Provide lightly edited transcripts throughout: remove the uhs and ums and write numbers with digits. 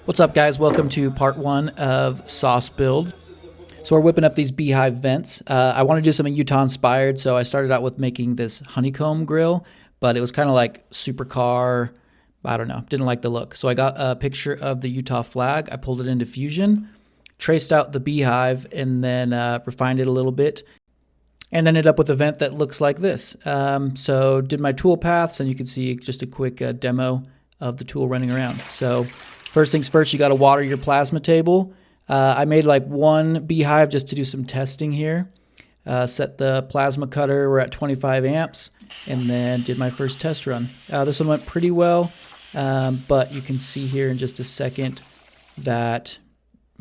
What's up, guys? Welcome to part one of sauce build. So we're whipping up these beehive vents. I want to do something Utah inspired, so I started out with making this honeycomb grill, but it was kind of like supercar. I don't know, didn't like the look. So I got a picture of the Utah flag. I pulled it into Fusion, traced out the beehive, and then refined it a little bit, and ended up with a vent that looks like this. So did my tool paths, and you can see just a quick demo of the tool running around. So first things first, you got to water your plasma table. I made like one beehive just to do some testing here. Set the plasma cutter, we're at 25 amps, and then did my first test run. This one went pretty well, but you can see here in just a second that,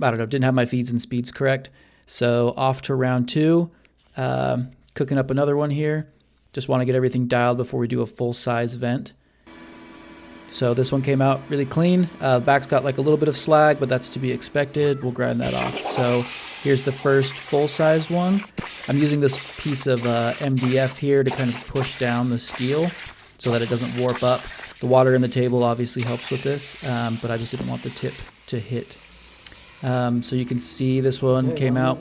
I don't know, didn't have my feeds and speeds correct. So off to round two, cooking up another one here. Just want to get everything dialed before we do a full size vent. So this one came out really clean. Back's got like a little bit of slag, but that's to be expected. We'll grind that off. So here's the first full-size one. I'm using this piece of MDF here to kind of push down the steel so that it doesn't warp up. The water in the table obviously helps with this, but I just didn't want the tip to hit. So you can see this one came out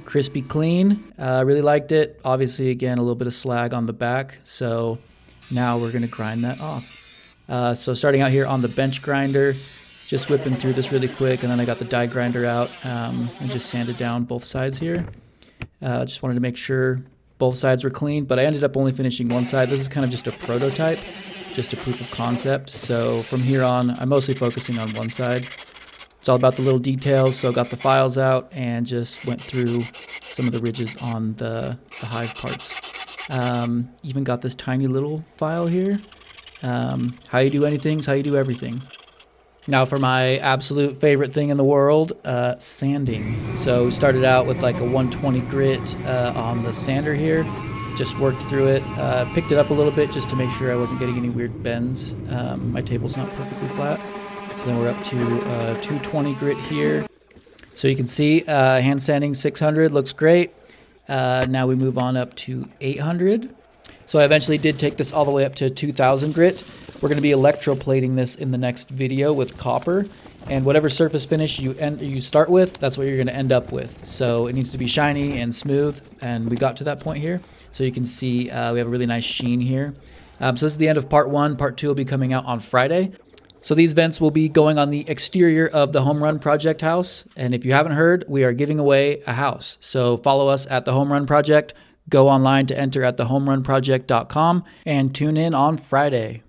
crispy clean. Really liked it. Obviously, again, a little bit of slag on the back. So now we're going to grind that off. So starting out here on the bench grinder, just whipping through this really quick, and then I got the die grinder out and just sanded down both sides here. Just wanted to make sure both sides were clean, but I ended up only finishing one side. This is kind of just a prototype, just a proof of concept. So from here on, I'm mostly focusing on one side. It's all about the little details, so got the files out and just went through some of the ridges on the hive parts. Even got this tiny little file here. How you do anything is how you do everything. Now for my absolute favorite thing in the world, sanding. So we started out with like a 120 grit on the sander here. Just worked through it, picked it up a little bit just to make sure I wasn't getting any weird bends. My table's not perfectly flat. So then we're up to 220 grit here. So you can see hand sanding 600 looks great. Now we move on up to 800. So I eventually did take this all the way up to 2000 grit. We're going to be electroplating this in the next video with copper. And whatever surface finish you start with, that's what you're going to end up with. So it needs to be shiny and smooth. And we got to that point here. So you can see we have a really nice sheen here. So this is the end of part one. Part two will be coming out on Friday. So these vents will be going on the exterior of the Home Run Project house. And if you haven't heard, we are giving away a house. So follow us at the Home Run Project. Go online to enter at thehomerunproject.com and tune in on Friday.